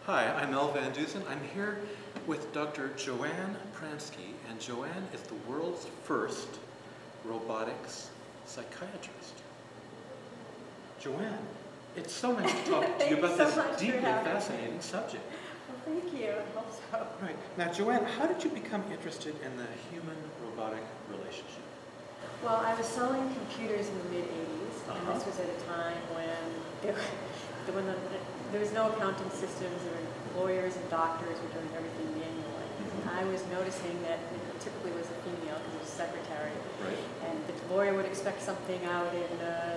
Hi, I'm Mel Van Dusen. I'm here with Dr. Joanne Pransky, and Joanne is the world's first robotics psychiatrist. Joanne, it's so nice to talk to you about this deeply fascinating subject. Well, thank you. I hope so. Right. Now, Joanne, how did you become interested in the human-robotic relationship? Well, I was selling computers in the mid-'80s, and this was at a time when there was no accounting systems, there were lawyers and doctors were doing everything manually. I was noticing that it typically was a female because it was a secretary. Right. And the lawyer would expect something out in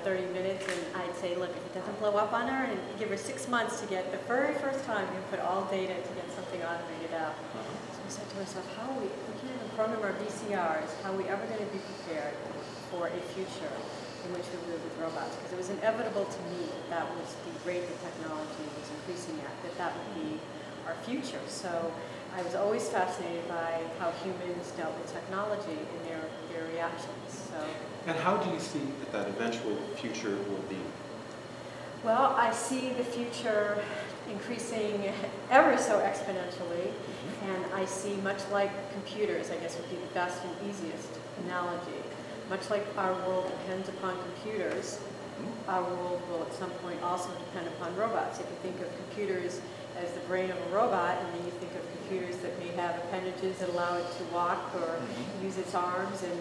30 minutes, and I'd say, look, if it doesn't blow up on her, and give her 6 months to get the very first time you put all data to get something automated out. So I said to myself, we can't even program our VCRs, how are we ever going to be prepared for a future in which we live with robots? Because it was inevitable to me that was the rate that technology was increasing at, that would be our future. So I was always fascinated by how humans dealt with technology and their reactions. So, and how do you see that eventual future will be? Well, I see the future increasing ever so exponentially, and I see, much like computers, I guess would be the best and easiest analogy, much like our world depends upon computers, our world will at some point also depend upon robots. If you think of computers as the brain of a robot, and then you think of computers that may have appendages that allow it to walk or use its arms and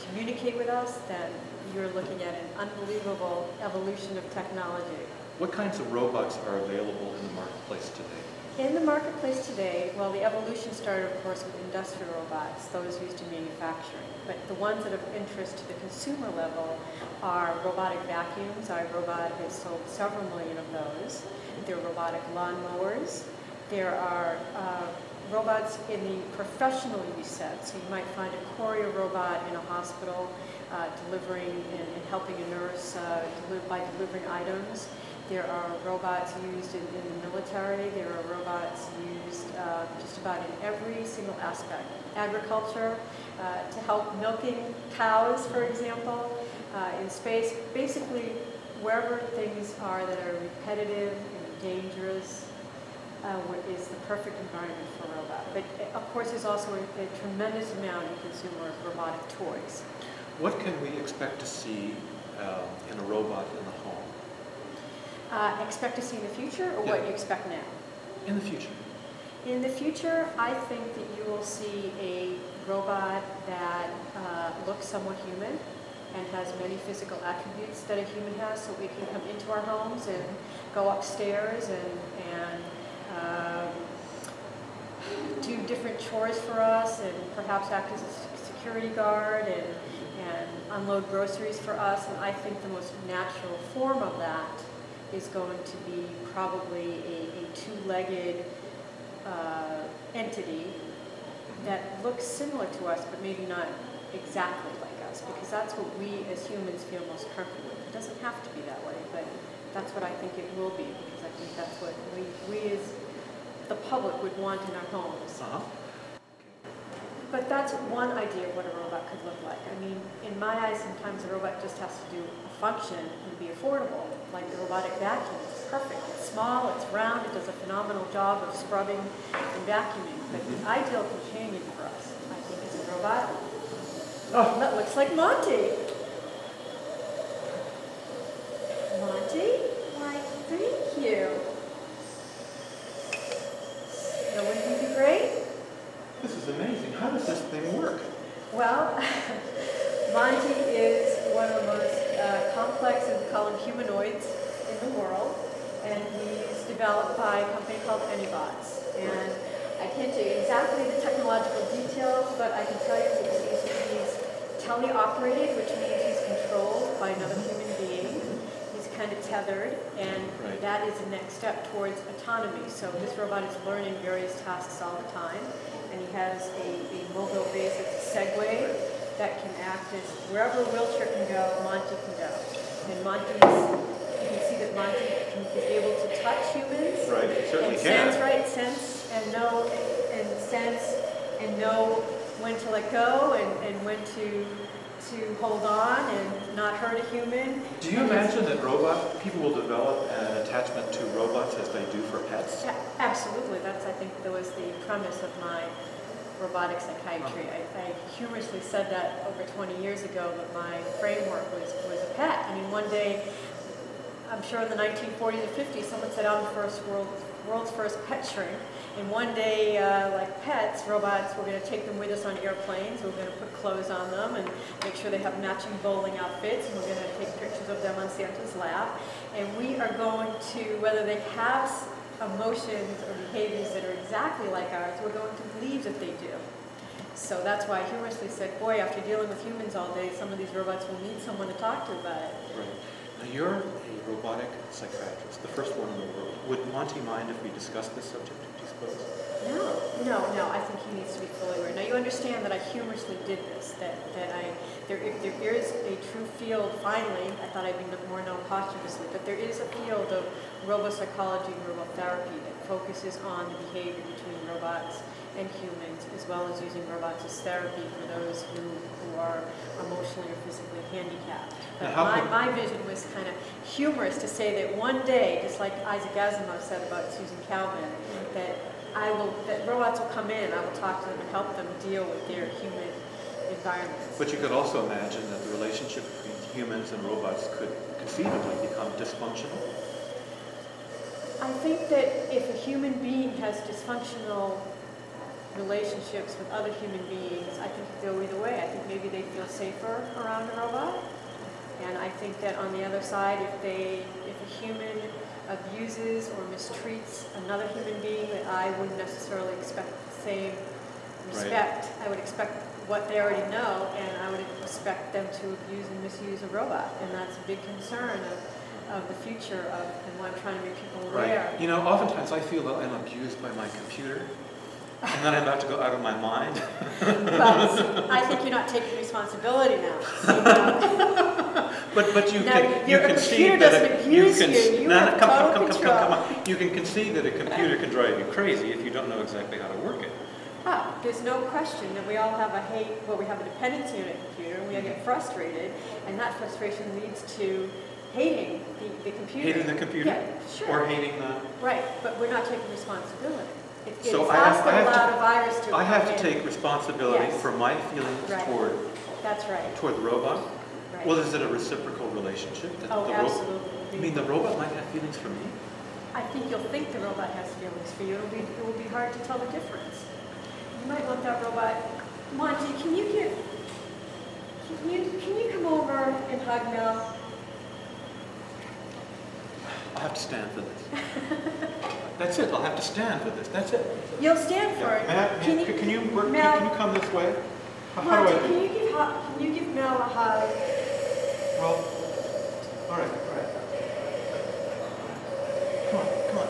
communicate with us, then you're looking at an unbelievable evolution of technology. What kinds of robots are available in the marketplace today? In the marketplace today, well, the evolution started, of course, with industrial robots, those used in manufacturing. But the ones that are of interest to the consumer level are robotic vacuums. iRobot has sold several million of those. There are robotic lawnmowers. There are robots in the professional use set. So you might find a courier robot in a hospital delivering and helping a nurse by delivering items. There are robots used in the military. There are robots used just about in every single aspect. Agriculture, to help milking cows, for example, in space. Basically, wherever things are that are repetitive and dangerous is the perfect environment for a robot. But of course, there's also a tremendous amount in consumer robotic toys. What can we expect to see in a robot in the home? Expect to see in the future, or what you expect now? In the future. In the future, I think that you will see a robot that looks somewhat human and has many physical attributes that a human has, so it can come into our homes and go upstairs and do different chores for us, and perhaps act as a security guard and unload groceries for us. And I think the most natural form of that is going to be probably a two-legged entity that looks similar to us, but maybe not exactly like us, because that's what we as humans feel most comfortable with. It doesn't have to be that way, but that's what I think it will be, because I think that's what we as the public would want in our homes. But that's one idea of what a robot could look like. I mean, in my eyes, sometimes a robot just has to do a function and be affordable, like the robotic vacuum. It's perfect. It's small, it's round, it does a phenomenal job of scrubbing and vacuuming. But the ideal companion for us, I think, is a robot that looks like Monty. Monty? Why, thank you. Now, wouldn't you be great? This is amazing. How does this thing work? Well, Monty is one of the most complex, and we call them humanoids, in the world, and he's developed by a company called Anybots. And I can't tell you exactly the technological details, but I can tell you that he's teleoperated, which means he's controlled by another human being. He's kind of tethered, and that is the next step towards autonomy. So this robot is learning various tasks all the time. And he has a mobile base, it's a Segway, that can act as wherever a wheelchair can go, Monty can go. And you can see that Monty is able to touch humans. Right, it certainly can. Sense Sense and know when to let go and when to to hold on and not hurt a human. Do you imagine that people will develop an attachment to robots as they do for pets? Yeah, absolutely. That's, I think, that was the premise of my robotic psychiatry. I humorously said that over 20 years ago, that my framework was a pet. I mean, one day, I'm sure in the 1940s or 50s, someone said, I'm the world's first pet shrink. And one day, like pets, robots, we're going to take them with us on airplanes. We're going to put clothes on them and make sure they have matching bowling outfits. And we're going to take pictures of them on Santa's lap. And we are going to, whether they have emotions or behaviors that are exactly like ours, we're going to believe that they do. So that's why I humorously said, boy, after dealing with humans all day, some of these robots will need someone to talk to about it. Right. Now you're a robotic psychiatrist, the first one in the world. Would Monty mind if we discussed this subject, do you suppose? No, I think he needs to be fully aware. Now you understand that I humorously did this, that there is a true field, finally, I thought I'd be more known posthumously, but there is a field of robopsychology and robotherapy that focuses on the behavior between robots and humans, as well as using robots as therapy for those who are emotionally or physically handicapped. But my vision was kind of humorous to say that one day, just like Isaac Asimov said about Susan Calvin, that robots will come in and I will talk to them and help them deal with their human environments. But you could also imagine that the relationship between humans and robots could conceivably become dysfunctional. I think that if a human being has dysfunctional relationships with other human beings, I think it go either way. I think maybe they feel safer around a robot. And I think that on the other side, if a human abuses or mistreats another human being, that I wouldn't necessarily expect the same respect. Right. I would expect what they already know, and I would expect them to abuse and misuse a robot. And that's a big concern of the future and what I'm trying to make people aware. Right. You know, oftentimes I feel that I'm abused by my computer, and then I'm about to go out of my mind. But I think you're not taking responsibility now. So, but you now, can see that you can concede that a computer can drive you crazy if you don't know exactly how to work it. There's no question that we all have we have a dependency on a computer, and we get frustrated, and that frustration leads to hating the computer. Hating the computer? Yeah, sure. Or hating the... Right, but we're not taking responsibility. So I have to take responsibility for my feelings toward the robot. Right. Well, is it a reciprocal relationship? Absolutely. You mean the robot might have feelings for me? I think you'll think the robot has feelings for you. It will be hard to tell the difference. You might want that robot. Monty, can you come over and hug Mel? I'll have to stand for this. That's it. I'll have to stand for this. That's it. You'll stand for it. Can you come this way? How do I do? Can you give Mel a hug? Well, all right. Come on.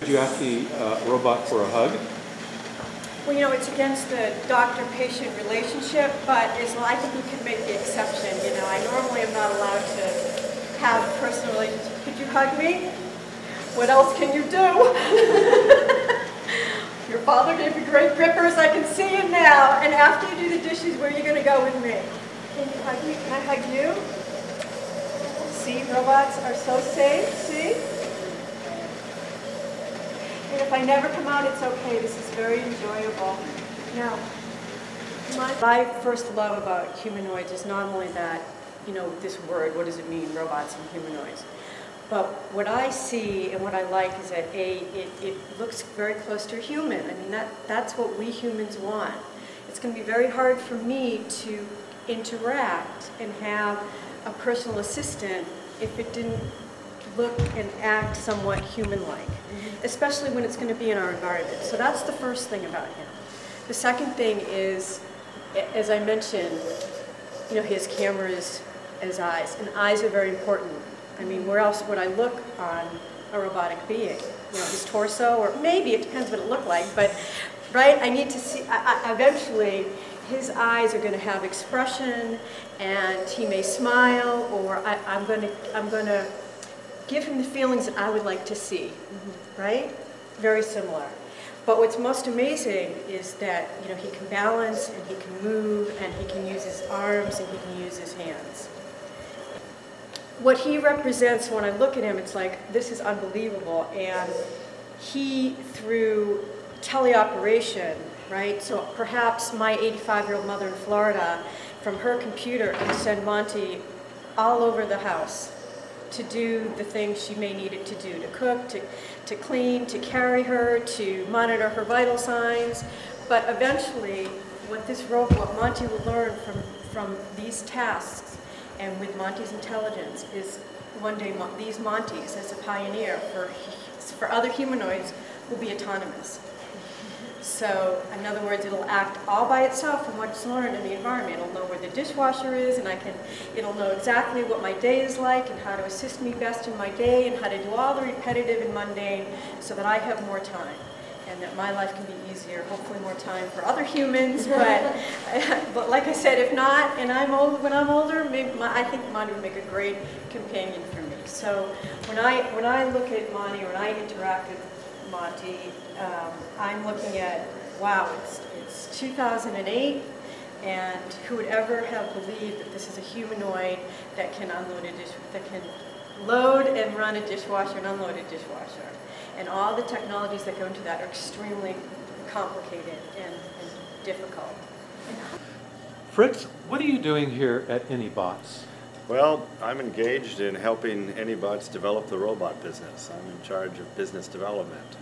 Did you ask the robot for a hug? Well, you know, it's against the doctor-patient relationship, but I think we can make the exception. You know, I normally am not allowed to have personal relationships. Could you hug me? What else can you do? Your father gave you great grippers. I can see it now. And after you do the dishes, where are you going to go with me? Can you hug me? Can I hug you? See, robots are so safe. See? And if I never come out, it's okay. This is very enjoyable. Now, what I first love about humanoids is not only that, you know, this word, what does it mean, robots and humanoids? But what I see and what I like is that it looks very close to a human. I mean, that's what we humans want. It's going to be very hard for me to interact and have a personal assistant if it didn't look and act somewhat human-like, especially when it's going to be in our environment. So that's the first thing about him. The second thing is, as I mentioned, you know, his cameras, his eyes, and eyes are very important. I mean, where else would I look on a robotic being? You know, his torso, or maybe, it depends what it looked like, but, right, I need to see, eventually, his eyes are going to have expression, and he may smile, or I'm going to give him the feelings that I would like to see, right? Very similar. But what's most amazing is that, you know, he can balance, and he can move, and he can use his arms, and he can use his hands. What he represents, when I look at him, it's like, this is unbelievable. And he, through teleoperation, right? So perhaps my 85-year-old mother in Florida, from her computer, can send Monty all over the house to do the things she may need it to do, to cook, to clean, to carry her, to monitor her vital signs. But eventually, what this robot, Monty will learn from these tasks, and with Monty's intelligence, is one day these Montys, as a pioneer for other humanoids, will be autonomous. So, in other words, it'll act all by itself from what's learned in the environment. It'll know where the dishwasher is, and it'll know exactly what my day is like, and how to assist me best in my day, and how to do all the repetitive and mundane, so that I have more time, and that my life can be easier, hopefully more time for other humans, but like I said, if not, and when I'm older, I think Monty would make a great companion for me. So when I look at Monty, or when I interact with Monty, I'm looking at, wow, it's 2008, and who would ever have believed that this is a humanoid that can load and run a dishwasher and unload a dishwasher. And all the technologies that go into that are extremely complicated and difficult. Fritz, what are you doing here at Anybots? Well, I'm engaged in helping Anybots develop the robot business. I'm in charge of business development.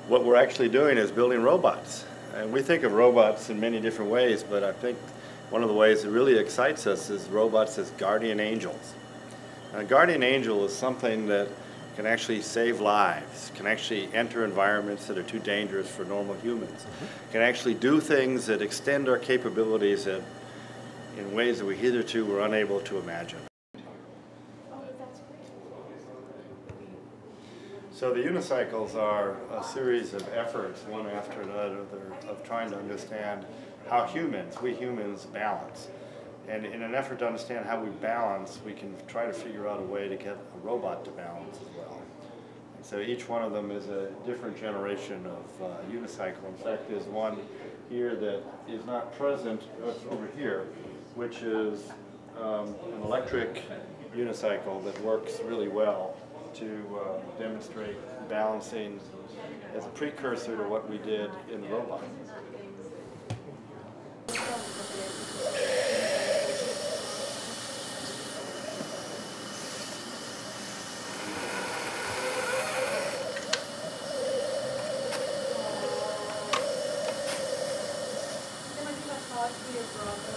What we're actually doing is building robots. And we think of robots in many different ways, but I think one of the ways that really excites us is robots as guardian angels. A guardian angel is something that can actually save lives, can actually enter environments that are too dangerous for normal humans, can actually do things that extend our capabilities in ways that we hitherto were unable to imagine. So the unicycles are a series of efforts, one after another, of trying to understand how we humans balance. And in an effort to understand how we balance, we can try to figure out a way to get a robot to balance as well. And so each one of them is a different generation of unicycle. In fact, there's one here that is not present, over here, which is an electric unicycle that works really well to demonstrate balancing as a precursor to what we did in the robot. Your brother.